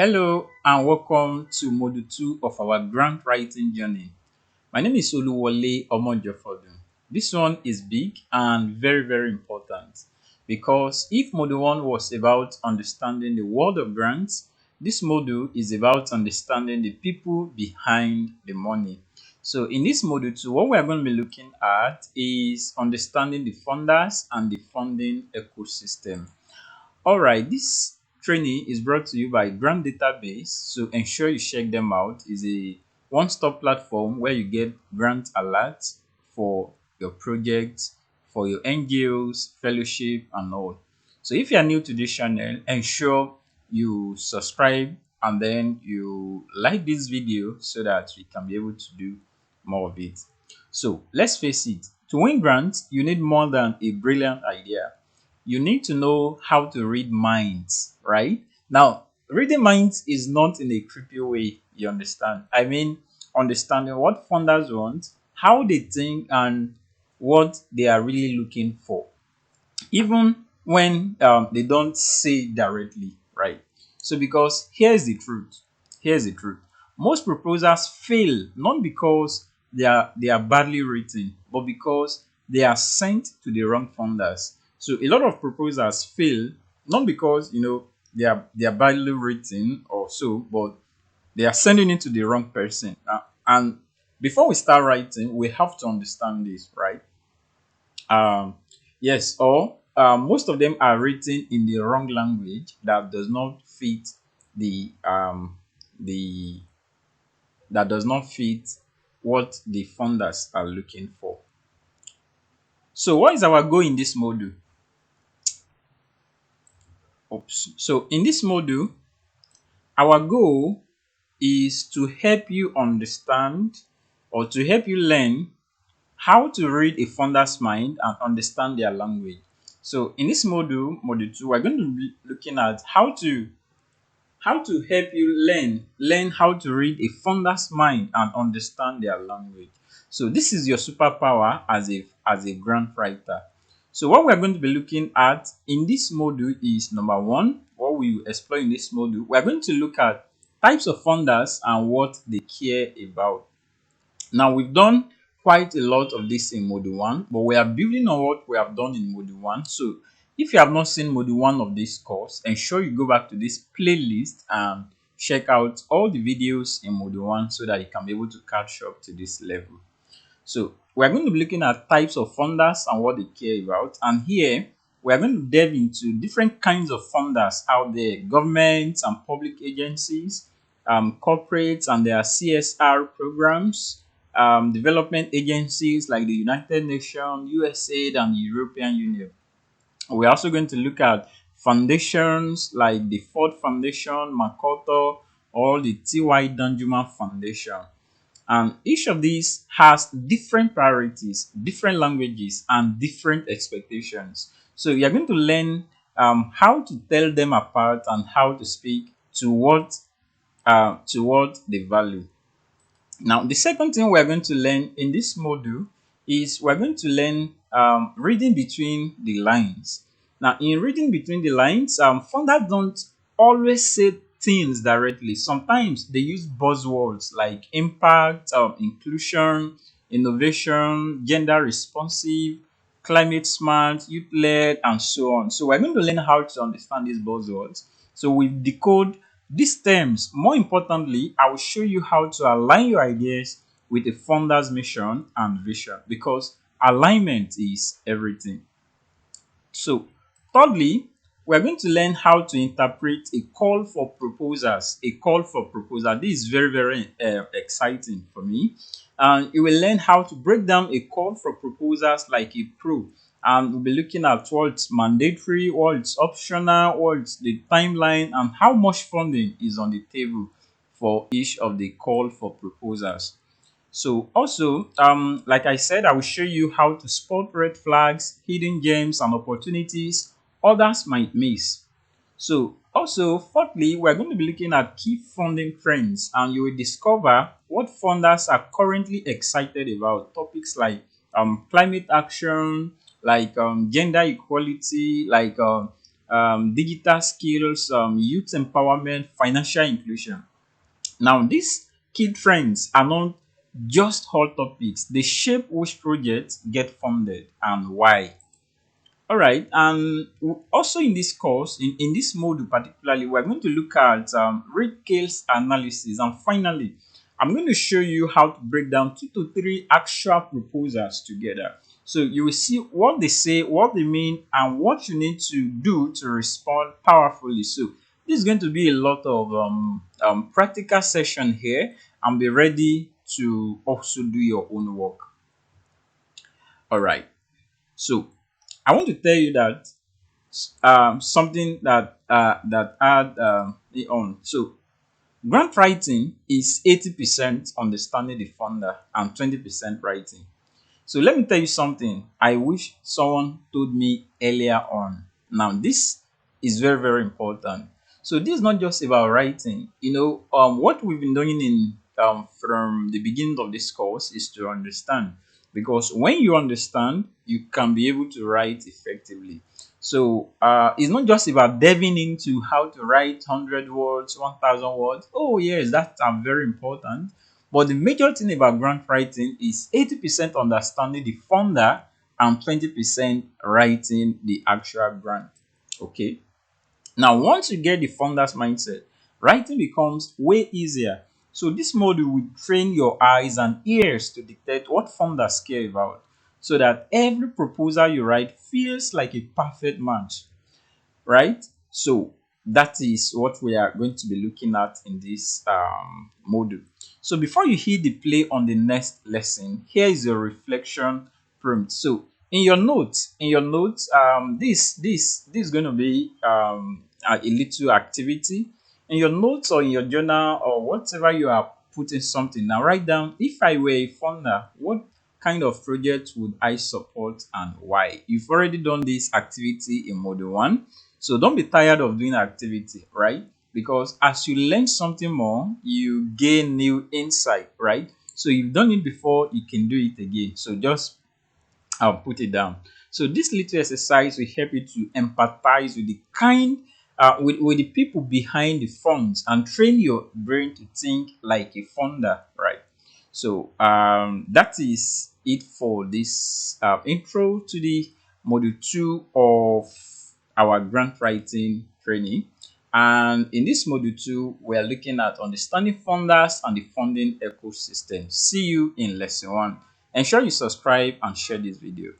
Hello and welcome to Module 2 of our grant writing journey. My name is Oluwole Omojofodun. This one is big and very important because if Module 1 was about understanding the world of grants, this module is about understanding the people behind the money. So in this Module 2, what we are going to be looking at is understanding the funders and the funding ecosystem. All right, this training is brought to you by Grant Database, so ensure you check them out. It's a one-stop platform where you get grant alerts for your projects, for your NGOs, fellowship, and all. So if you are new to this channel, ensure you subscribe and then you like this video so that we can be able to do more of it. So let's face it, to win grants, you need more than a brilliant idea. You need to know how to read minds, right? Now, reading minds is not in a creepy way, you understand? I mean, understanding what funders want, how they think, and what they are really looking for, even when they don't say directly, right? So, because here's the truth. Most proposals fail not because they are badly written, but because they are sent to the wrong funders. So, a lot of proposals fail not because they are badly written or so, but they are sending it to the wrong person. And before we start writing, we have to understand this, right? Yes, or most of them are written in the wrong language that does not fit the the that does not fit what the funders are looking for. So what is our goal in this module? Oops. So in this module, our goal is to help you understand or to help you learn how to read a funder's mind and understand their language. So in this module 2, we're going to be looking at how to help you learn how to read a funder's mind and understand their language. So this is your superpower as a grant writer. So what we're going to be looking at in this module is number one, what we will explore in this module. We're going to look at types of funders and what they care about. Now, we've done quite a lot of this in Module 1, but we are building on what we have done in Module 1. So, if you have not seen Module 1 of this course, ensure you go back to this playlist and check out all the videos in Module 1 so that you can be able to catch up to this level. So, we're going to be looking at types of funders and what they care about. And here, we're going to delve into different kinds of funders out there, governments and public agencies, corporates and their CSR programs, development agencies like the United Nations, USAID, and the European Union. We're also going to look at foundations like the Ford Foundation, MacArthur, or the T.Y. Danjuma Foundation. And each of these has different priorities, different languages, and different expectations. So you're going to learn how to tell them apart and how to speak to what they value. Now, the second thing we're going to learn in this module is we're going to learn reading between the lines. Now, in reading between the lines, funders don't always say things directly. Sometimes they use buzzwords like impact, inclusion, innovation, gender responsive, climate smart, youth led, and so on. So, we're going to learn how to understand these buzzwords. So, we decode these terms. More importantly, I will show you how to align your ideas with a founder's mission and vision, because alignment is everything. So, thirdly, we're going to learn how to interpret a call for proposals. A call for proposal. This is very exciting for me. And you will learn how to break down a call for proposals like a pro. And we'll be looking at what's mandatory, what's optional, what's the timeline, and how much funding is on the table for each of the call for proposals. So also, like I said, I will show you how to spot red flags, hidden gems, and opportunities others might miss. So also, fourthly, we're going to be looking at key funding trends, and you will discover what funders are currently excited about. Topics like climate action, like gender equality, like digital skills, youth empowerment, financial inclusion. Now, these key trends are not just hot topics, they shape which projects get funded and why. All right, and also in this course, in this module particularly, we're going to look at rate case analysis, and finally, I'm going to show you how to break down 2 to 3 actual proposals together. So you will see what they say, what they mean, and what you need to do to respond powerfully. So this is going to be a lot of practical session here, and be ready to also do your own work. All right, so I want to tell you that something that add me on. So grant writing is 80% understanding the funder and 20% writing. So let me tell you something I wish someone told me earlier on. Now this is very, very important. So this is not just about writing. What we've been doing in from the beginning of this course is to understand, because when you understand, you can be able to write effectively. So it's not just about delving into how to write 100 words, 1,000 words. Oh yes, that's very important. But the major thing about grant writing is 80% understanding the funder and 20% writing the actual grant. Okay. Now, once you get the funder's mindset, writing becomes way easier. So this module will train your eyes and ears to detect what funders care about, so that every proposal you write feels like a perfect match, right? So that is what we are going to be looking at in this module. So before you hit the play on the next lesson, here is your reflection prompt. So in your notes, this is going to be a little activity in your notes or in your journal or whatever you are putting something. Now write down, if I were a funder, what kind of project would I support and why? You've already done this activity in module 1. So don't be tired of doing activity, right? Because as you learn something more, you gain new insight, right? So you've done it before, you can do it again. So just I'll put it down. So this little exercise will help you to empathize with the with the people behind the funds and train your brain to think like a funder, right? So that is it for this intro to the module 2 of our grant writing training. And in this module 2, we are looking at understanding funders and the funding ecosystem. See you in lesson 1. Ensure you subscribe and share this video.